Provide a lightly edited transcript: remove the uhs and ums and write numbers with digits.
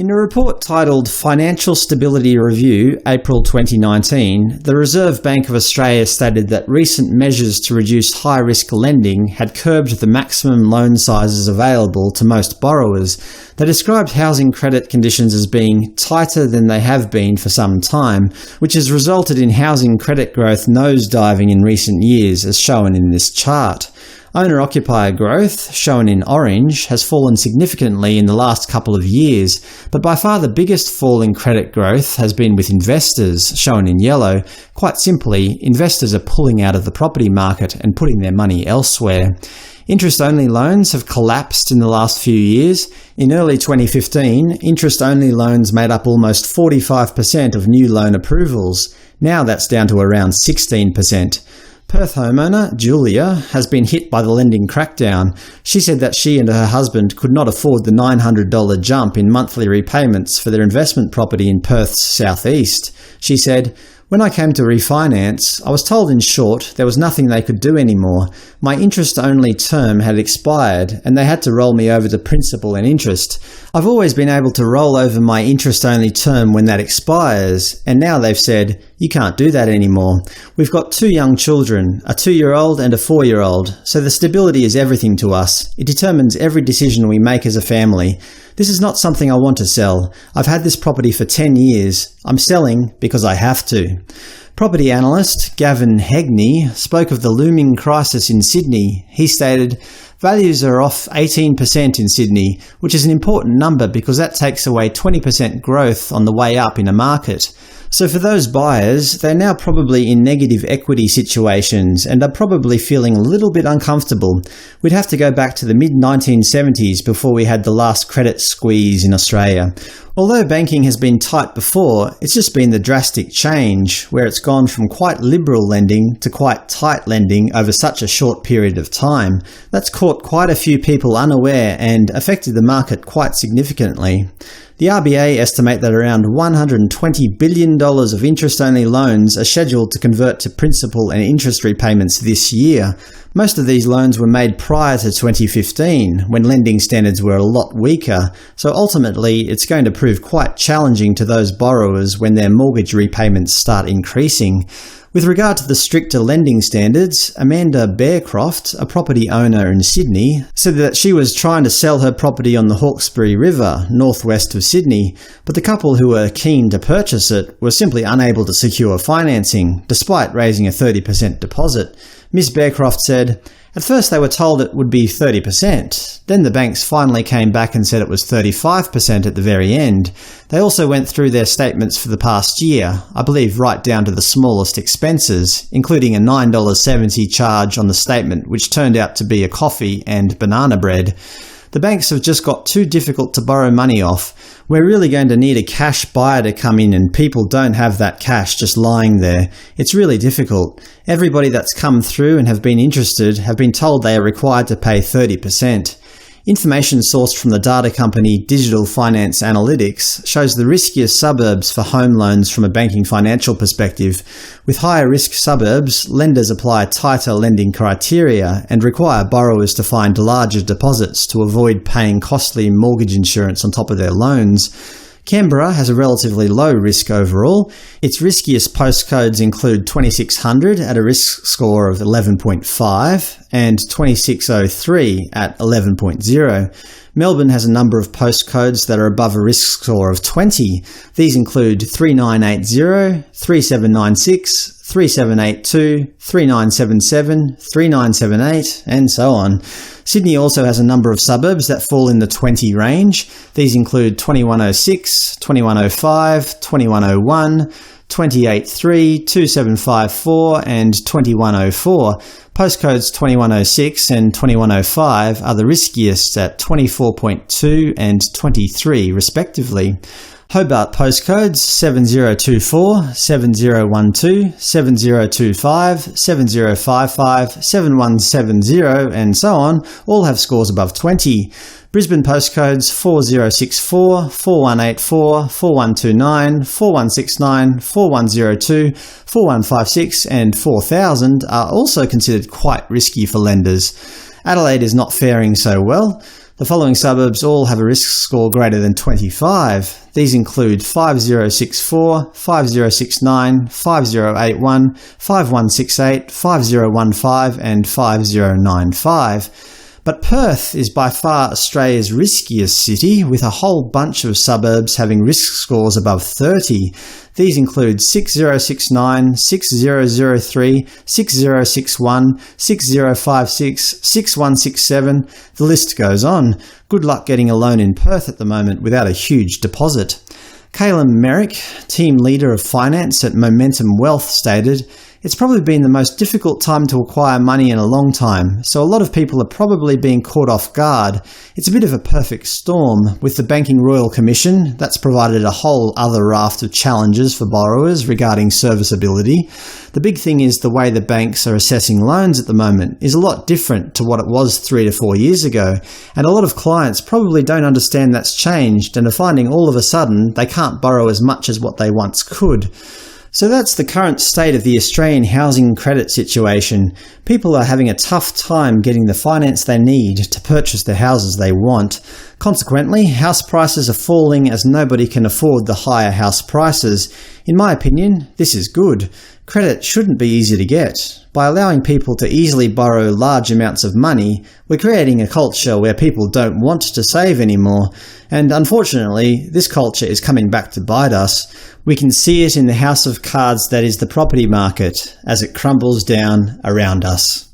In a report titled Financial Stability Review, April 2019, the Reserve Bank of Australia stated that recent measures to reduce high-risk lending had curbed the maximum loan sizes available to most borrowers. They described housing credit conditions as being tighter than they have been for some time, which has resulted in housing credit growth nosediving in recent years, as shown in this chart. Owner-occupier growth, shown in orange, has fallen significantly in the last couple of years, but by far the biggest fall in credit growth has been with investors, shown in yellow. Quite simply, investors are pulling out of the property market and putting their money elsewhere. Interest-only loans have collapsed in the last few years. In early 2015, interest-only loans made up almost 45% of new loan approvals. Now that's down to around 16%. Perth homeowner Julia has been hit by the lending crackdown. She said that she and her husband could not afford the $900 jump in monthly repayments for their investment property in Perth's southeast. She said, "When I came to refinance, I was told in short there was nothing they could do anymore. My interest-only term had expired, and they had to roll me over to principal and interest. I've always been able to roll over my interest-only term when that expires, and now they've said, you can't do that anymore. We've got 2 young children, a 2-year-old and a 4-year-old, so the stability is everything to us. It determines every decision we make as a family. This is not something I want to sell. I've had this property for 10 years. I'm selling because I have to." Property analyst Gavin Hegney spoke of the looming crisis in Sydney. He stated, "Values are off 18% in Sydney, which is an important number because that takes away 20% growth on the way up in a market. So for those buyers, they're now probably in negative equity situations and are probably feeling a little bit uncomfortable. We'd have to go back to the mid-1970s before we had the last credit squeeze in Australia. Although banking has been tight before, it's just been the drastic change, where it's gone from quite liberal lending to quite tight lending over such a short period of time. That's caught quite a few people unaware and affected the market quite significantly. The RBA estimate that around $120 billion of interest-only loans are scheduled to convert to principal and interest repayments this year. Most of these loans were made prior to 2015, when lending standards were a lot weaker, so ultimately it's going to prove quite challenging to those borrowers when their mortgage repayments start increasing. With regard to the stricter lending standards, Amanda Bearcroft, a property owner in Sydney, said that she was trying to sell her property on the Hawkesbury River, northwest of Sydney, but the couple who were keen to purchase it were simply unable to secure financing, despite raising a 30% deposit. Ms. Bearcroft said, "At first they were told it would be 30%. Then the banks finally came back and said it was 35% at the very end. They also went through their statements for the past year, I believe right down to the smallest expenses, including a $9.70 charge on the statement which turned out to be a coffee and banana bread. The banks have just got too difficult to borrow money off. We're really going to need a cash buyer to come in, and people don't have that cash just lying there. It's really difficult. Everybody that's come through and have been interested have been told they are required to pay 30%. Information sourced from the data company Digital Finance Analytics shows the riskiest suburbs for home loans from a banking financial perspective. With higher risk suburbs, lenders apply tighter lending criteria and require borrowers to find larger deposits to avoid paying costly mortgage insurance on top of their loans. Canberra has a relatively low risk overall. Its riskiest postcodes include 2600 at a risk score of 11.5 and 2603 at 11.0. Melbourne has a number of postcodes that are above a risk score of 20. These include 3980, 3796, 3782, 3977, 3978, and so on. Sydney also has a number of suburbs that fall in the 20 range. These include 2106, 2105, 2101, 283, 2754, and 2104. Postcodes 2106 and 2105 are the riskiest at 24.2 and 23 respectively. Hobart postcodes 7024, 7012, 7025, 7055, 7170, and so on all have scores above 20. Brisbane postcodes 4064, 4184, 4129, 4169, 4102, 4156 and 4000 are also considered quite risky for lenders. Adelaide is not faring so well. The following suburbs all have a risk score greater than 25. These include 5064, 5069, 5081, 5168, 5015 and 5095. But Perth is by far Australia's riskiest city, with a whole bunch of suburbs having risk scores above 30. These include 6069, 6003, 6061, 6056, 6167. The list goes on. Good luck getting a loan in Perth at the moment without a huge deposit. Caleb Merrick, team leader of finance at Momentum Wealth, stated, "It's probably been the most difficult time to acquire money in a long time, so a lot of people are probably being caught off guard. It's a bit of a perfect storm, with the Banking Royal Commission that's provided a whole other raft of challenges for borrowers regarding serviceability. The big thing is the way the banks are assessing loans at the moment is a lot different to what it was 3 to 4 years ago, and a lot of clients probably don't understand that's changed and are finding all of a sudden they can't borrow as much as what they once could." So that's the current state of the Australian housing credit situation. People are having a tough time getting the finance they need to purchase the houses they want. Consequently, house prices are falling as nobody can afford the higher house prices. In my opinion, this is good. Credit shouldn't be easy to get. By allowing people to easily borrow large amounts of money, we're creating a culture where people don't want to save anymore. And unfortunately, this culture is coming back to bite us. We can see it in the house of cards that is the property market as it crumbles down around us.